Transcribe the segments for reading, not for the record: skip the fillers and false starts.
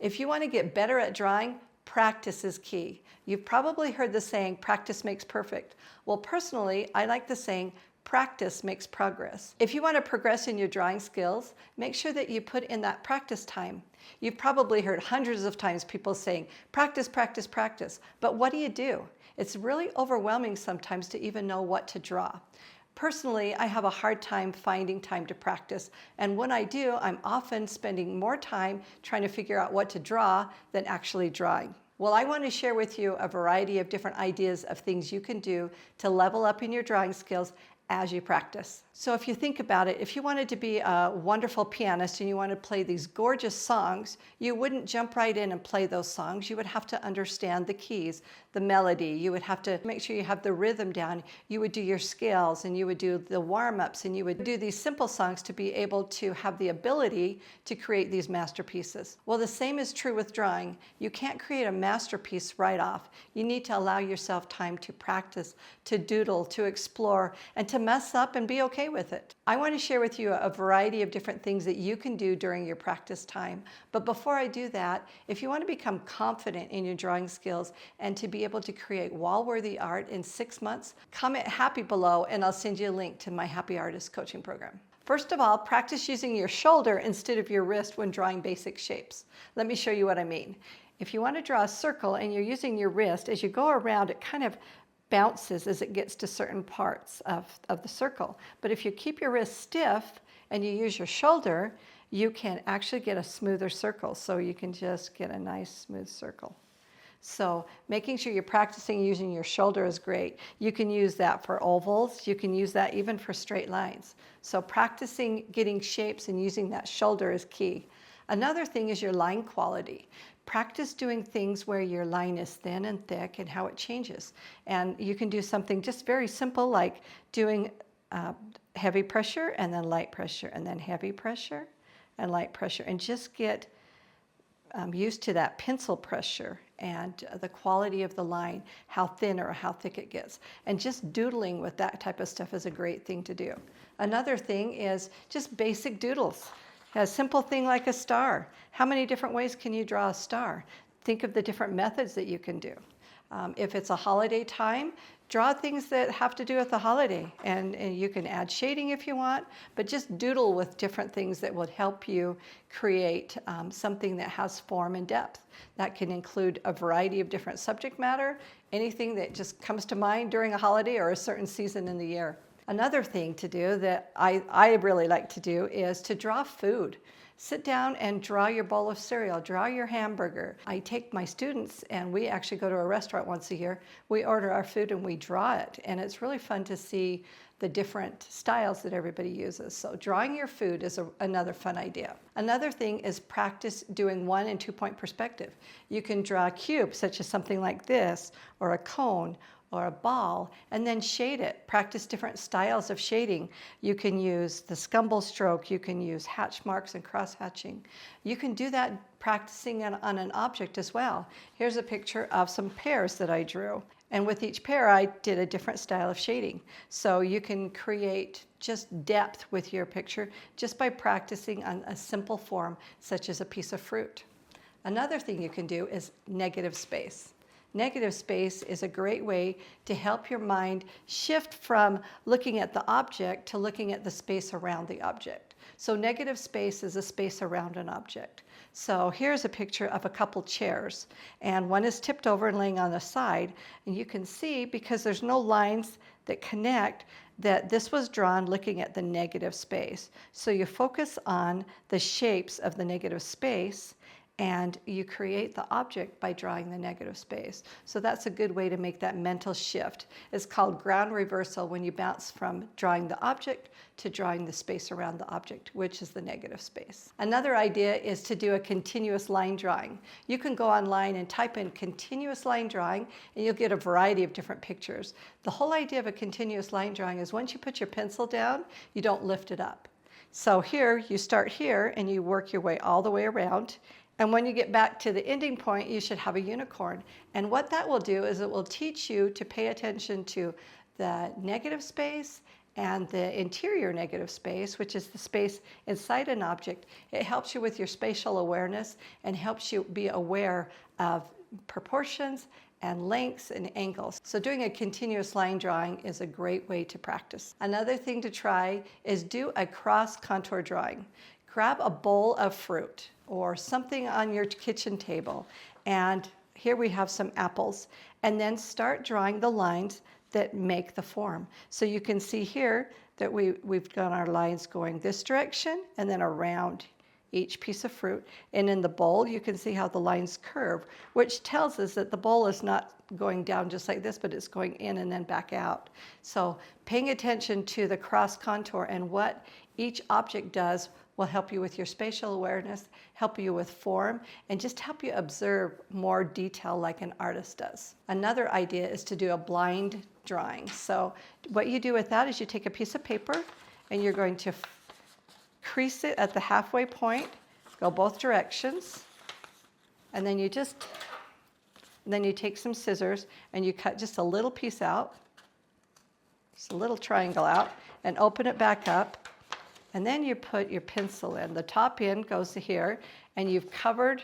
If you want to get better at drawing, practice is key. You've probably heard the saying, practice makes perfect. Well, personally, I like the saying, practice makes progress. If you want to progress in your drawing skills, make sure that you put in that practice time. You've probably heard hundreds of times people saying, practice, practice, practice. But what do? It's really overwhelming sometimes to even know what to draw. Personally, I have a hard time finding time to practice, and when I do, I'm often spending more time trying to figure out what to draw than actually drawing. Well, I want to share with you a variety of different ideas of things you can do to level up in your drawing skills as you practice. So if you think about it, if you wanted to be a wonderful pianist and you want to play these gorgeous songs, you wouldn't jump right in and play those songs. You would have to understand the keys, the melody. You would have to make sure you have the rhythm down. You would do your scales and you would do the warm-ups and you would do these simple songs to be able to have the ability to create these masterpieces. Well, the same is true with drawing. You can't create a masterpiece right off. You need to allow yourself time to practice, to doodle, to explore, and to mess up and be okay with it. I want to share with you a variety of different things that you can do during your practice time. But before I do that, if you want to become confident in your drawing skills and to be able to create wall-worthy art in 6 months, comment happy below and I'll send you a link to my Happy Artist coaching program. First of all, practice using your shoulder instead of your wrist when drawing basic shapes. Let me show you what I mean. If you want to draw a circle and you're using your wrist, as you go around, it kind of bounces as it gets to certain parts of the circle. But if you keep your wrist stiff and you use your shoulder, you can actually get a smoother circle. So you can just get a nice smooth circle. So making sure you're practicing using your shoulder is great. You can use that for ovals. You can use that even for straight lines. So practicing getting shapes and using that shoulder is key. Another thing is your line quality. Practice doing things where your line is thin and thick and how it changes. And you can do something just very simple like doing heavy pressure and then light pressure and then heavy pressure and light pressure, and just get used to that pencil pressure and the quality of the line, how thin or how thick it gets. And just doodling with that type of stuff is a great thing to do. Another thing is just basic doodles. A simple thing like a star. How many different ways can you draw a star? Think of the different methods that you can do. If it's a holiday time, draw things that have to do with the holiday. And you can add shading if you want, but just doodle with different things that would help you create something that has form and depth. That can include a variety of different subject matter, anything that just comes to mind during a holiday or a certain season in the year. Another thing to do that I really like to do is to draw food. Sit down and draw your bowl of cereal, draw your hamburger. I take my students and we actually go to a restaurant once a year. We order our food and we draw it. And it's really fun to see the different styles that everybody uses. So drawing your food is another fun idea. Another thing is practice doing 1 and 2 point perspective. You can draw a cube such as something like this, or a cone, or a ball, and then shade it. Practice different styles of shading. You can use the scumble stroke, you can use hatch marks and cross hatching. You can do that practicing on an object as well. Here's a picture of some pears that I drew. And with each pear, I did a different style of shading. So you can create just depth with your picture just by practicing on a simple form, such as a piece of fruit. Another thing you can do is negative space. Negative space is a great way to help your mind shift from looking at the object to looking at the space around the object. So negative space is a space around an object. So here's a picture of a couple chairs, and one is tipped over and laying on the side, and you can see, because there's no lines that connect, that this was drawn looking at the negative space. So you focus on the shapes of the negative space, and you create the object by drawing the negative space. So that's a good way to make that mental shift. It's called ground reversal, when you bounce from drawing the object to drawing the space around the object, which is the negative space. Another idea is to do a continuous line drawing. You can go online and type in continuous line drawing, and you'll get a variety of different pictures. The whole idea of a continuous line drawing is once you put your pencil down, you don't lift it up. So here, you start here and you work your way all the way around. And when you get back to the ending point, you should have a unicorn. And what that will do is it will teach you to pay attention to the negative space And the interior negative space, which is the space inside an object, it helps you with your spatial awareness and helps you be aware of proportions and lengths and angles. So doing a continuous line drawing is a great way to practice. Another thing to try is do a cross contour drawing. Grab a bowl of fruit or something on your kitchen table, and here we have some apples, and then start drawing the lines that make the form. So you can see here that we've got our lines going this direction and then around each piece of fruit. And in the bowl, you can see how the lines curve, which tells us that the bowl is not going down just like this, but it's going in and then back out. So paying attention to the cross contour and what each object does will help you with your spatial awareness, help you with form, and just help you observe more detail like an artist does. Another idea is to do a blind drawing. So what you do with that is you take a piece of paper and you're going to crease it at the halfway point, go both directions, and then you take some scissors and you cut just a little piece out, just a little triangle out, and open it back up. And then you put your pencil in. The top end goes to here, and you've covered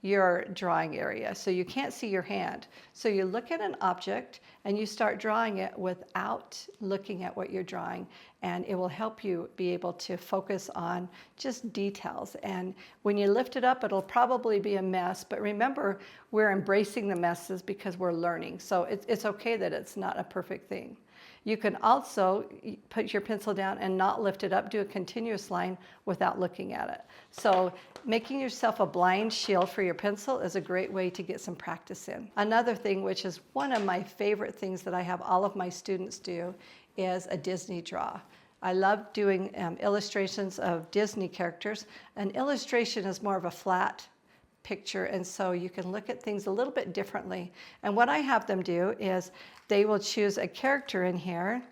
your drawing area, so you can't see your hand. So you look at an object, and you start drawing it without looking at what you're drawing, and it will help you be able to focus on just details. And when you lift it up, it'll probably be a mess, but remember, we're embracing the messes because we're learning. So it's okay that it's not a perfect thing. You can also put your pencil down and not lift it up, do a continuous line without looking at it. So making yourself a blind shield for your pencil is a great way to get some practice in. Another thing, which is one of my favorite things that I have all of my students do, is a Disney draw. I love doing illustrations of Disney characters. An illustration is more of a flat picture, and so you can look at things a little bit differently. And what I have them do is they will choose a character in here,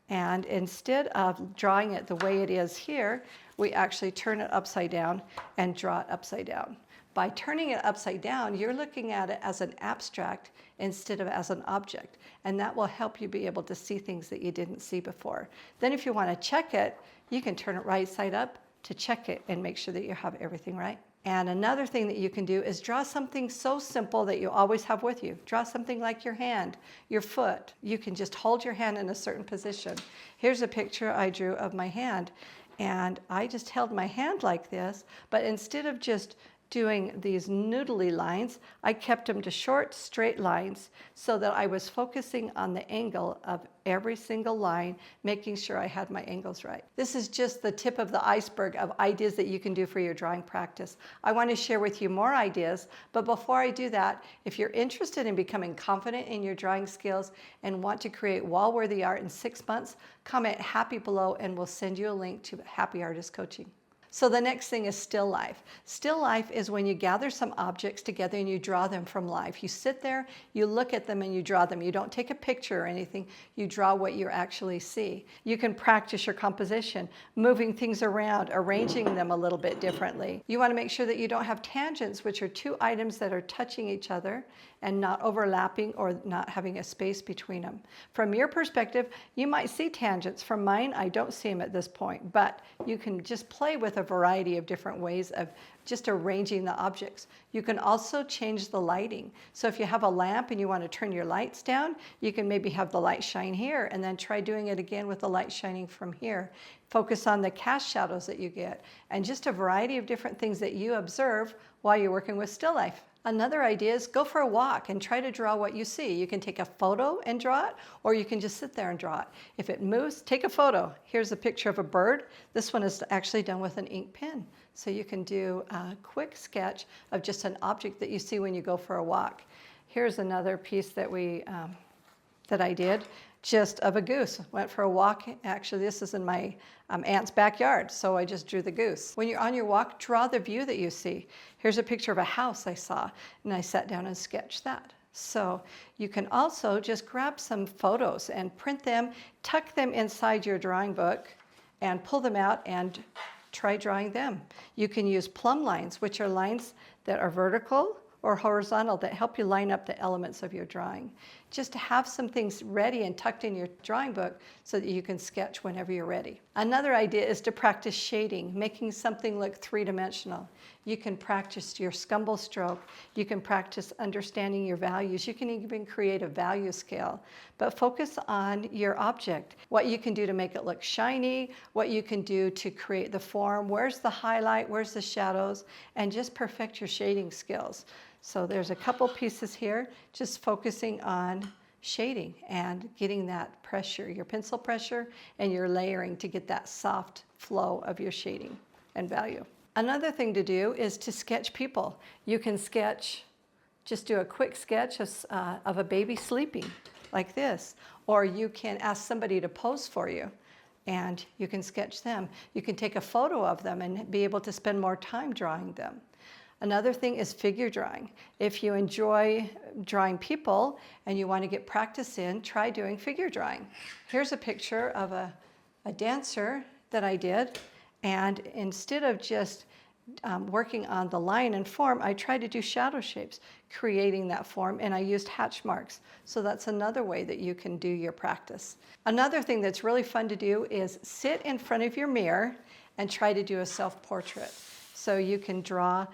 and instead of drawing it the way it is here, we actually turn it upside down and draw it upside down. By turning it upside down, you're looking at it as an abstract instead of as an object, and that will help you be able to see things that you didn't see before. Then if you want to check it, you can turn it right side up to check it and make sure that you have everything right. And another thing that you can do is draw something so simple that you always have with you. Draw something like your hand, your foot. You can just hold your hand in a certain position. Here's a picture I drew of my hand, and I just held my hand like this, but instead of just doing these noodly lines, I kept them to short, straight lines so that I was focusing on the angle of every single line, making sure I had my angles right. This is just the tip of the iceberg of ideas that you can do for your drawing practice. I want to share with you more ideas, but before I do that, if you're interested in becoming confident in your drawing skills and want to create wall-worthy art in 6 months, comment happy below and we'll send you a link to Happy Artist Coaching. So the next thing is still life. Still life is when you gather some objects together and you draw them from life. You sit there, you look at them, and you draw them. You don't take a picture or anything. You draw what you actually see. You can practice your composition, moving things around, arranging them a little bit differently. You want to make sure that you don't have tangents, which are two items that are touching each other and not overlapping or not having a space between them. From your perspective, you might see tangents. From mine, I don't see them at this point, but you can just play with a variety of different ways of just arranging the objects. You can also change the lighting. So if you have a lamp and you want to turn your lights down, you can maybe have the light shine here and then try doing it again with the light shining from here. Focus on the cast shadows that you get and just a variety of different things that you observe while you're working with still life. Another idea is go for a walk and try to draw what you see. You can take a photo and draw it, or you can just sit there and draw it. If it moves, take a photo. Here's a picture of a bird. This one is actually done with an ink pen. So you can do a quick sketch of just an object that you see when you go for a walk. Here's another piece that I did, just of a goose. Went for a walk. Actually, this is in my aunt's backyard, so I just drew the goose. When you're on your walk, draw the view that you see. Here's a picture of a house I saw, and I sat down and sketched that. So you can also just grab some photos and print them, tuck them inside your drawing book, and pull them out and try drawing them. You can use plumb lines, which are lines that are vertical or horizontal that help you line up the elements of your drawing. Just to have some things ready and tucked in your drawing book so that you can sketch whenever you're ready. Another idea is to practice shading, making something look three-dimensional. You can practice your scumble stroke. You can practice understanding your values. You can even create a value scale. But focus on your object, what you can do to make it look shiny, what you can do to create the form, where's the highlight, where's the shadows, and just perfect your shading skills. So there's a couple pieces here, just focusing on shading and getting that pressure, your pencil pressure and your layering to get that soft flow of your shading and value. Another thing to do is to sketch people. You can sketch, just do a quick sketch of a baby sleeping like this, or you can ask somebody to pose for you and you can sketch them. You can take a photo of them and be able to spend more time drawing them. Another thing is figure drawing. If you enjoy drawing people and you want to get practice in, try doing figure drawing. Here's a picture of a dancer that I did, and instead of just working on the line and form, I tried to do shadow shapes, creating that form, and I used hatch marks. So that's another way that you can do your practice. Another thing that's really fun to do is sit in front of your mirror and try to do a self-portrait. So you can draw,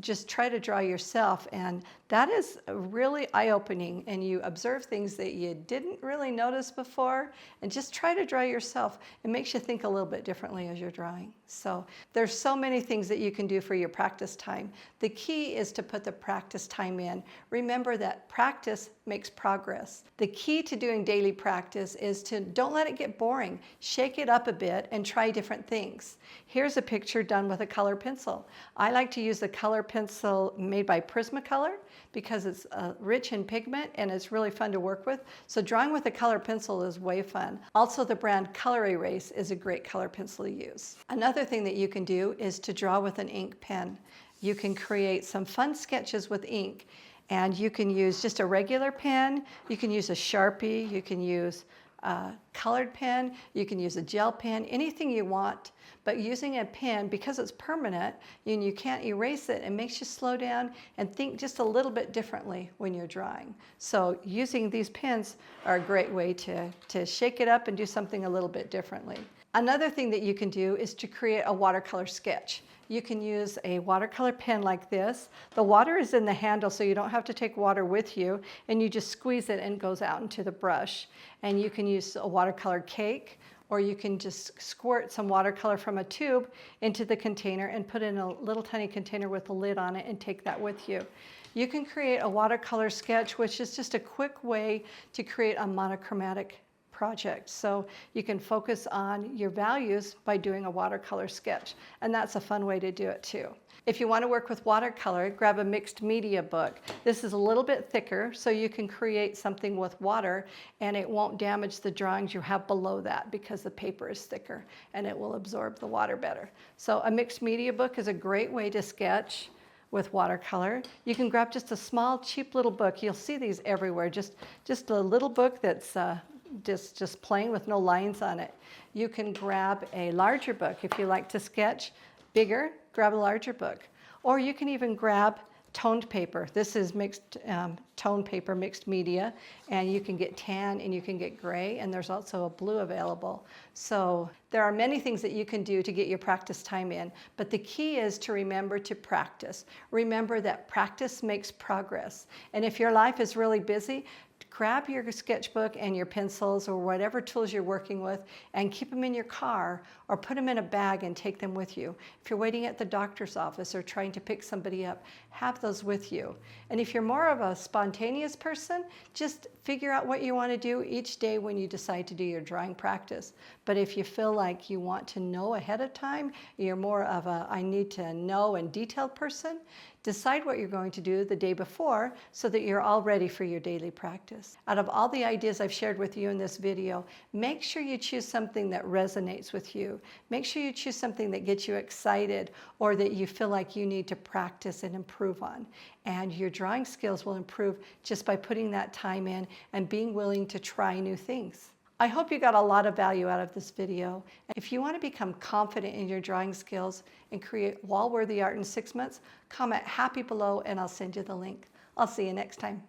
just try to draw yourself, and that is really eye-opening, and you observe things that you didn't really notice before, and just try to draw yourself. It makes you think a little bit differently as you're drawing. So there's so many things that you can do for your practice time. The key is to put the practice time in. Remember that practice makes progress. The key to doing daily practice is to don't let it get boring. Shake it up a bit and try different things. Here's a picture done with a color pencil. I like to use the color pencil made by Prismacolor because it's rich in pigment and it's really fun to work with. So drawing with a color pencil is way fun. Also, the brand Color Erase is a great color pencil to use. Another thing that you can do is to draw with an ink pen. You can create some fun sketches with ink, and you can use just a regular pen, you can use a Sharpie, you can use a colored pen, you can use a gel pen, anything you want. But using a pen, because it's permanent and you can't erase it, it makes you slow down and think just a little bit differently when you're drawing. So using these pens are a great way to shake it up and do something a little bit differently. Another thing that you can do is to create a watercolor sketch. You can use a watercolor pen like this. The water is in the handle, so you don't have to take water with you, and you just squeeze it and it goes out into the brush. And you can use a watercolor cake, or you can just squirt some watercolor from a tube into the container and put it in a little tiny container with a lid on it and take that with you. You can create a watercolor sketch, which is just a quick way to create a monochromatic project. So you can focus on your values by doing a watercolor sketch, and that's a fun way to do it too. If you want to work with watercolor, grab a mixed media book. This is a little bit thicker, so you can create something with water and it won't damage the drawings you have below that because the paper is thicker and it will absorb the water better. So a mixed media book is a great way to sketch with watercolor. You can grab just a small, cheap little book. You'll see these everywhere. Just a little book that's just plain with no lines on it. You can grab a larger book if you like to sketch bigger. Grab a larger book. Or you can even grab toned paper. This is mixed tone paper, mixed media, and you can get tan and you can get gray, and there's also a blue available. So there are many things that you can do to get your practice time in, but the key is to remember to practice. Remember that practice makes progress. And if your life is really busy, grab your sketchbook and your pencils or whatever tools you're working with and keep them in your car or put them in a bag and take them with you. If you're waiting at the doctor's office or trying to pick somebody up, have those with you. And if you're more of a spontaneous person, just figure out what you want to do each day when you decide to do your drawing practice. But if you feel like you want to know ahead of time, you're more of a I need to know and detailed person, decide what you're going to do the day before so that you're all ready for your daily practice. Out of all the ideas I've shared with you in this video, make sure you choose something that resonates with you. Make sure you choose something that gets you excited or that you feel like you need to practice and improve on. And your drawing skills will improve just by putting that time in and being willing to try new things. I hope you got a lot of value out of this video. If you want to become confident in your drawing skills and create wall-worthy art in 6 months, comment happy below and I'll send you the link. I'll see you next time.